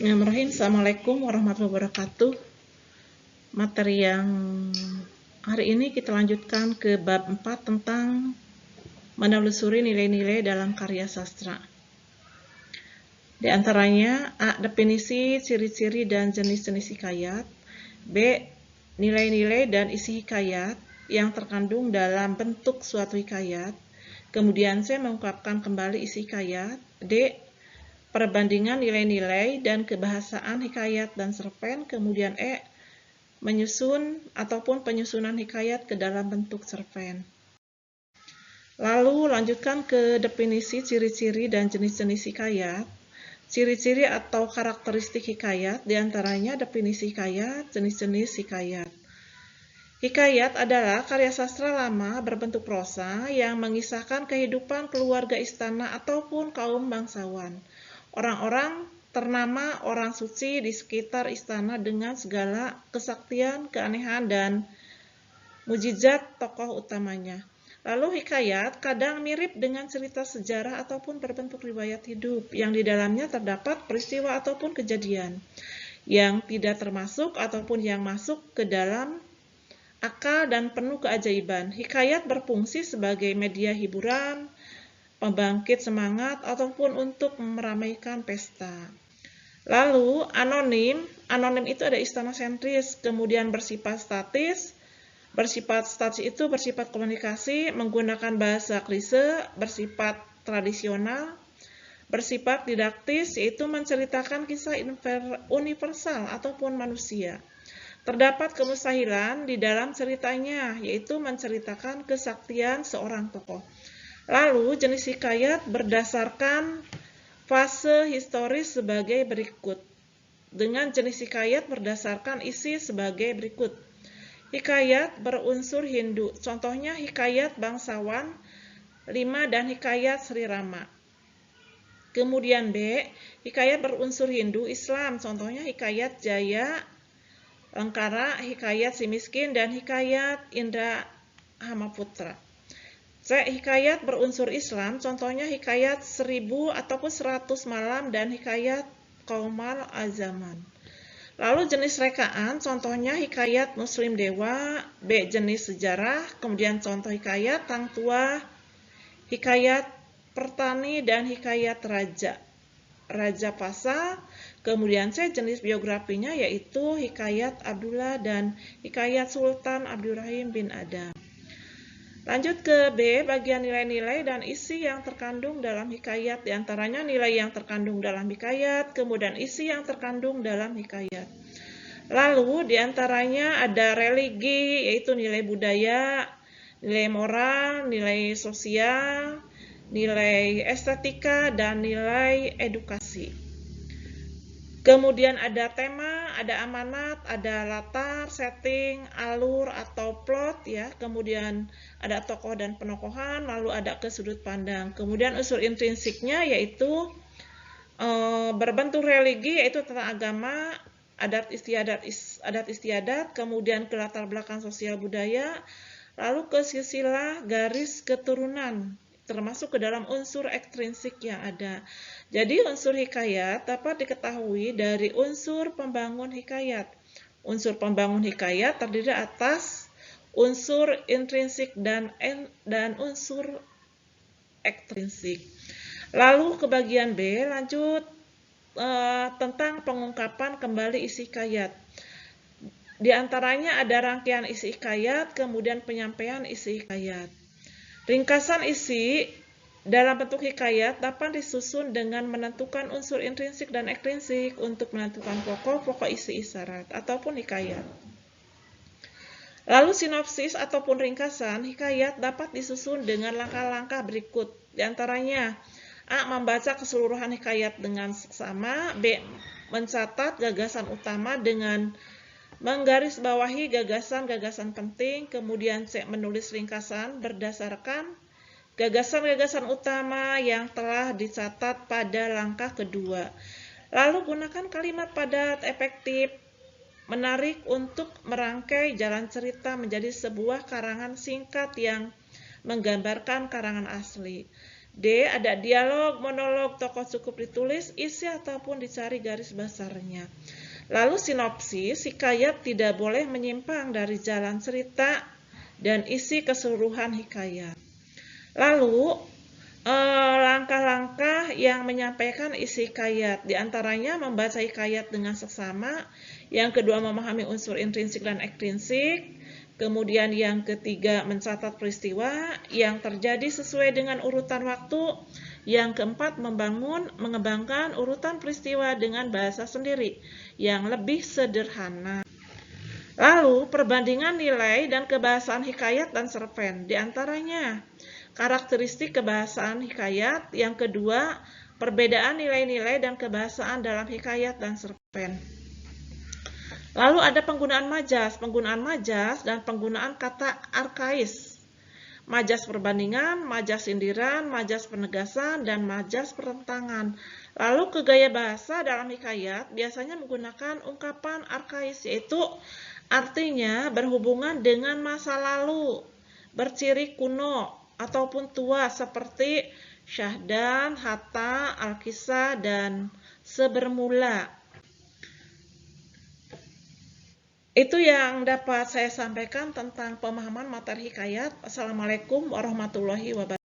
Bismillahirrahmanirrahim. Assalamualaikum warahmatullahi wabarakatuh. Materi yang hari ini kita lanjutkan ke bab 4 tentang menelusuri nilai-nilai dalam karya sastra. Di antaranya A. Definisi, ciri-ciri, dan jenis-jenis hikayat. B. Nilai-nilai dan isi hikayat yang terkandung dalam bentuk suatu hikayat. Kemudian C. Mengungkapkan kembali isi hikayat. D. Perbandingan nilai-nilai dan kebahasaan hikayat dan cerpen. Kemudian E. Menyusun ataupun penyusunan hikayat ke dalam bentuk cerpen. Lalu lanjutkan ke definisi, ciri-ciri, dan jenis-jenis hikayat. Ciri-ciri atau karakteristik hikayat, diantaranya definisi hikayat, jenis-jenis hikayat. Hikayat adalah karya sastra lama berbentuk prosa yang mengisahkan kehidupan keluarga istana ataupun kaum bangsawan. Orang-orang ternama orang suci di sekitar istana dengan segala kesaktian, keanehan, dan mujizat tokoh utamanya. Lalu hikayat kadang mirip dengan cerita sejarah ataupun berbentuk riwayat hidup yang di dalamnya terdapat peristiwa ataupun kejadian yang tidak termasuk ataupun yang masuk ke dalam akal dan penuh keajaiban. Hikayat berfungsi sebagai media hiburan, pembangkit semangat, ataupun untuk meramaikan pesta. Lalu anonim itu ada istana sentris, kemudian bersifat statis. Bersifat statis itu bersifat komunikasi, menggunakan bahasa klise, bersifat tradisional, bersifat didaktis, yaitu menceritakan kisah universal ataupun manusia. Terdapat kemustahilan di dalam ceritanya, yaitu menceritakan kesaktian seorang tokoh. Lalu jenis hikayat berdasarkan fase historis sebagai berikut. Dengan jenis hikayat berdasarkan isi sebagai berikut. Hikayat berunsur Hindu, contohnya hikayat bangsawan 5 dan hikayat Sri Rama. Kemudian B, hikayat berunsur Hindu Islam, contohnya hikayat Jaya Lengkara, hikayat Si Miskin, dan hikayat Indra Hamaputra. C, hikayat berunsur Islam, contohnya hikayat 1000 ataupun 100 malam dan hikayat Qaumal Azaman. Lalu jenis rekaan, contohnya hikayat Muslim Dewa. B, jenis sejarah, kemudian contoh hikayat Tang Tua, hikayat Pertani, dan hikayat Raja Pasal. Kemudian C, jenis biografinya yaitu hikayat Abdullah dan hikayat Sultan Abdurrahim bin Adam. Lanjut ke B, bagian nilai-nilai dan isi yang terkandung dalam hikayat, diantaranya nilai yang terkandung dalam hikayat, kemudian isi yang terkandung dalam hikayat. Lalu diantaranya ada religi, yaitu nilai budaya, nilai moral, nilai sosial, nilai estetika, dan nilai edukasi. Kemudian ada tema, ada amanat, ada latar, setting, alur atau plot ya. Kemudian ada tokoh dan penokohan, lalu ada ke sudut pandang. Kemudian unsur intrinsiknya yaitu berbentuk religi, yaitu tentang agama, adat istiadat, kemudian ke latar belakang sosial budaya, lalu ke silsilah garis keturunan, termasuk ke dalam unsur ekstrinsik yang ada. Jadi unsur hikayat dapat diketahui dari unsur pembangun hikayat. Unsur pembangun hikayat terdiri atas unsur intrinsik dan unsur ekstrinsik. Lalu ke bagian B, lanjut tentang pengungkapan kembali isi hikayat. Di antaranya ada rangkaian isi hikayat, kemudian penyampaian isi hikayat. Ringkasan isi dalam bentuk hikayat dapat disusun dengan menentukan unsur intrinsik dan ekstrinsik untuk menentukan pokok isi isyarat ataupun hikayat. Lalu sinopsis ataupun ringkasan hikayat dapat disusun dengan langkah-langkah berikut. Di antaranya A, membaca keseluruhan hikayat dengan seksama. B, mencatat gagasan utama dengan menggarisbawahi gagasan-gagasan penting. Kemudian C, menulis ringkasan berdasarkan gagasan-gagasan utama yang telah dicatat pada langkah kedua. Lalu gunakan kalimat padat, efektif, menarik untuk merangkai jalan cerita menjadi sebuah karangan singkat yang menggambarkan karangan asli. D. Ada dialog, monolog, tokoh cukup ditulis, isi ataupun dicari garis besarnya. Lalu sinopsis, hikayat tidak boleh menyimpang dari jalan cerita dan isi keseluruhan hikayat. Lalu, langkah-langkah yang menyampaikan isi hikayat, diantaranya membaca hikayat dengan seksama, yang kedua memahami unsur intrinsik dan ekstrinsik, kemudian yang ketiga mencatat peristiwa yang terjadi sesuai dengan urutan waktu, yang keempat mengembangkan urutan peristiwa dengan bahasa sendiri yang lebih sederhana. Lalu, perbandingan nilai dan kebahasaan hikayat dan cerpen, diantaranya karakteristik kebahasaan hikayat, yang kedua perbedaan nilai-nilai dan kebahasaan dalam hikayat dan cerpen. Lalu ada penggunaan majas dan penggunaan kata arkais. Majas perbandingan, majas sindiran, majas penegasan, dan majas pertentangan. Lalu kegaya bahasa dalam hikayat biasanya menggunakan ungkapan arkais, yaitu artinya berhubungan dengan masa lalu, berciri kuno ataupun tua seperti syahdan, hatta, alkisah, dan sebermula. Itu yang dapat saya sampaikan tentang pemahaman materi hikayat. Assalamualaikum warahmatullahi wabarakatuh.